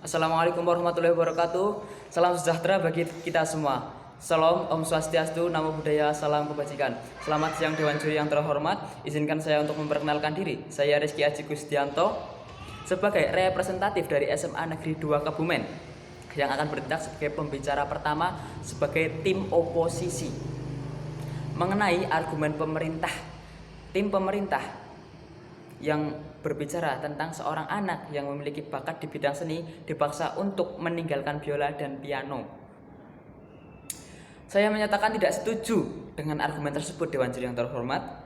Assalamualaikum warahmatullahi wabarakatuh. Salam sejahtera bagi kita semua. Salam, Om Swastiastu, Namo Buddhaya, salam kebajikan. Selamat siang Dewan Juri yang terhormat. Izinkan saya untuk memperkenalkan diri. Saya Rizky Aji Gustianto sebagai representatif dari SMA Negeri 2 Kebumen yang akan bertindak sebagai pembicara pertama sebagai tim oposisi mengenai argumen pemerintah. Tim pemerintah yang berbicara tentang seorang anak yang memiliki bakat di bidang seni dipaksa untuk meninggalkan biola dan piano. Saya menyatakan tidak setuju dengan argumen tersebut, Dewan Juri yang terhormat.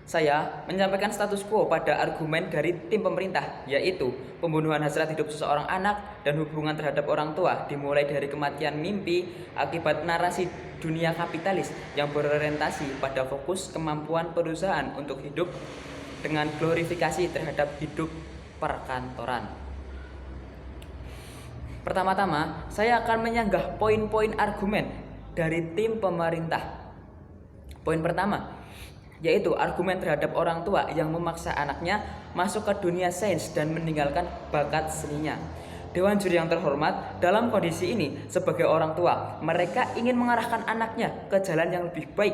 Saya menyampaikan status quo pada argumen dari tim pemerintah, yaitu pembunuhan hasrat hidup seseorang anak dan hubungan terhadap orang tua dimulai dari kematian mimpi akibat narasi dunia kapitalis yang berorientasi pada fokus kemampuan perusahaan untuk hidup dengan glorifikasi terhadap hidup perkantoran. Pertama-tama, saya akan menyanggah poin-poin argumen dari tim pemerintah. Poin pertama, yaitu argumen terhadap orang tua yang memaksa anaknya masuk ke dunia sains dan meninggalkan bakat seninya. Dewan Juri yang terhormat, dalam kondisi ini sebagai orang tua, mereka ingin mengarahkan anaknya ke jalan yang lebih baik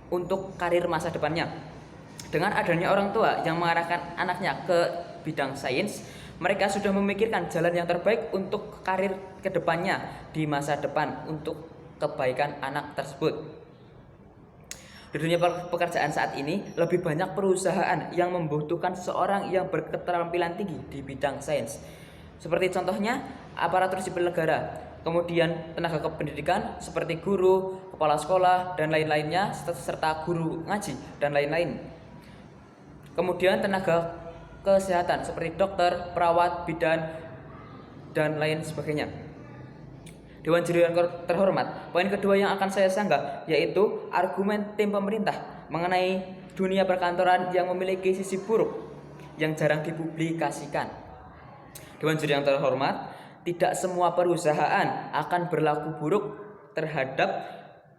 untuk karir masa depannya. Dengan adanya orang tua yang mengarahkan anaknya ke bidang sains, mereka sudah memikirkan jalan yang terbaik untuk karir kedepannya di masa depan untuk kebaikan anak tersebut. Di dunia pekerjaan saat ini, lebih banyak perusahaan yang membutuhkan seseorang yang berketerampilan tinggi di bidang sains. Seperti contohnya, aparatur sipil negara, kemudian tenaga kependidikan seperti guru, kepala sekolah, dan lain-lainnya, serta guru ngaji, dan lain-lain. Kemudian tenaga kesehatan seperti dokter, perawat, bidan, dan lain sebagainya. Dewan Juri yang terhormat, poin kedua yang akan saya sanggah yaitu argumen tim pemerintah mengenai dunia perkantoran yang memiliki sisi buruk yang jarang dipublikasikan. Dewan Juri yang terhormat, tidak semua perusahaan akan berlaku buruk terhadap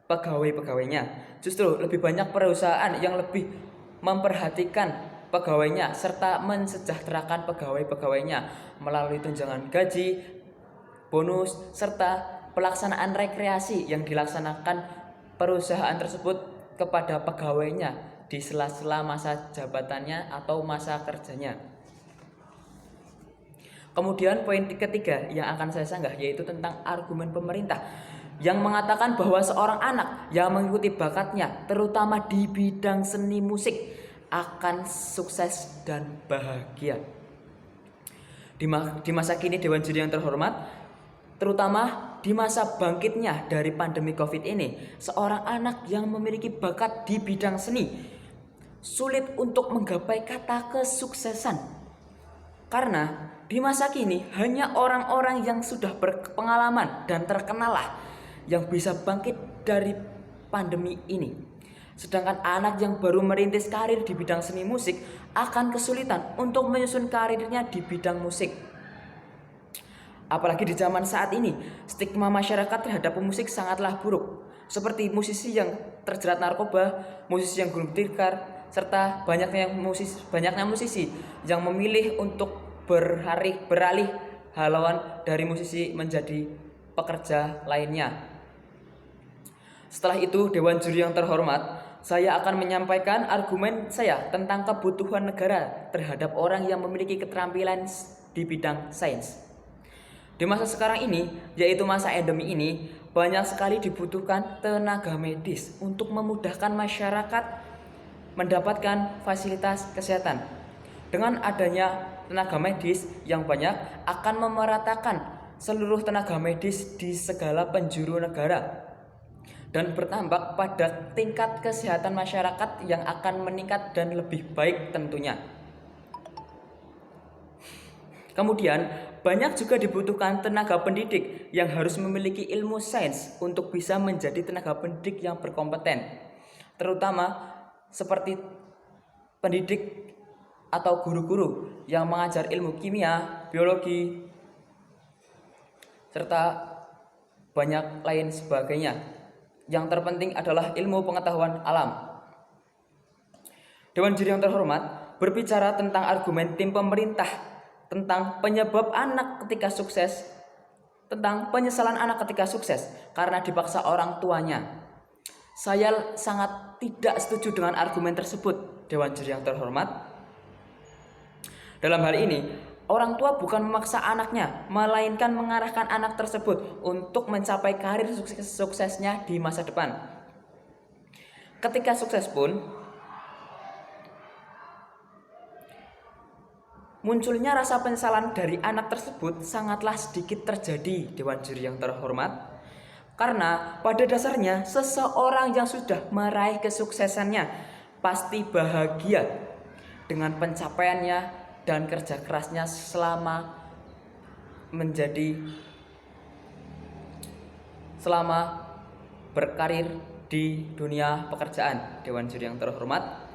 pegawai-pegawainya. Justru lebih banyak perusahaan yang lebih memperhatikan pegawainya serta mensejahterakan pegawai-pegawainya melalui tunjangan gaji, bonus, serta pelaksanaan rekreasi yang dilaksanakan perusahaan tersebut kepada pegawainya di sela-sela masa jabatannya atau masa kerjanya. Kemudian poin ketiga yang akan saya sanggah yaitu tentang argumen pemerintah yang mengatakan bahwa seorang anak yang mengikuti bakatnya terutama di bidang seni musik akan sukses dan bahagia. Di masa kini Dewan Juri yang terhormat, terutama di masa bangkitnya dari pandemi COVID ini, seorang anak yang memiliki bakat di bidang seni sulit untuk menggapai kata kesuksesan. Karena di masa kini hanya orang-orang yang sudah berpengalaman dan terkenallah yang bisa bangkit dari pandemi ini. Sedangkan anak yang baru merintis karir di bidang seni musik akan kesulitan untuk menyusun karirnya di bidang musik. Apalagi di zaman saat ini, stigma masyarakat terhadap pemusik sangatlah buruk. Seperti musisi yang terjerat narkoba, musisi yang gulung tikar, serta banyaknya musisi yang memilih untuk beralih halauan dari musisi menjadi pekerja lainnya. Setelah itu, Dewan Juri yang terhormat, saya akan menyampaikan argumen saya tentang kebutuhan negara terhadap orang yang memiliki keterampilan di bidang sains. Di masa sekarang ini, yaitu masa endemi ini, banyak sekali dibutuhkan tenaga medis untuk memudahkan masyarakat mendapatkan fasilitas kesehatan. Dengan adanya tenaga medis yang banyak akan memeratakan seluruh tenaga medis di segala penjuru negara dan berdampak pada tingkat kesehatan masyarakat yang akan meningkat dan lebih baik tentunya. Kemudian, banyak juga dibutuhkan tenaga pendidik yang harus memiliki ilmu sains untuk bisa menjadi tenaga pendidik yang berkompeten, terutama seperti pendidik atau guru-guru yang mengajar ilmu kimia, biologi, serta banyak lain sebagainya. Yang terpenting adalah ilmu pengetahuan alam. Dewan Juri yang terhormat, berbicara tentang argumen tim pemerintah tentang penyebab anak ketika sukses, tentang penyesalan anak ketika sukses karena dipaksa orang tuanya. Saya sangat tidak setuju dengan argumen tersebut, Dewan Juri yang terhormat. Dalam hal ini, orang tua bukan memaksa anaknya, melainkan mengarahkan anak tersebut untuk mencapai karir suksesnya di masa depan. Ketika sukses pun, munculnya rasa penyesalan dari anak tersebut sangatlah sedikit terjadi, Dewan Juri yang terhormat. Karena pada dasarnya seseorang yang sudah meraih kesuksesannya pasti bahagia dengan pencapaiannya dan kerja kerasnya selama berkarir di dunia pekerjaan, Dewan Juri yang terhormat.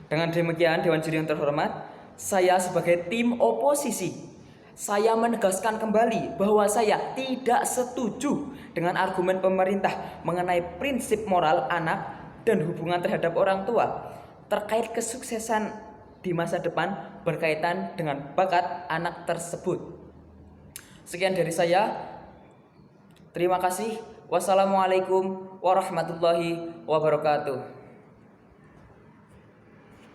Dengan demikian, Dewan Juri yang terhormat, saya sebagai tim oposisi, saya menegaskan kembali bahwa saya tidak setuju dengan argumen pemerintah mengenai prinsip moral anak dan hubungan terhadap orang tua terkait kesuksesan di masa depan berkaitan dengan bakat anak tersebut. Sekian dari saya. Terima kasih. Wassalamualaikum warahmatullahi wabarakatuh.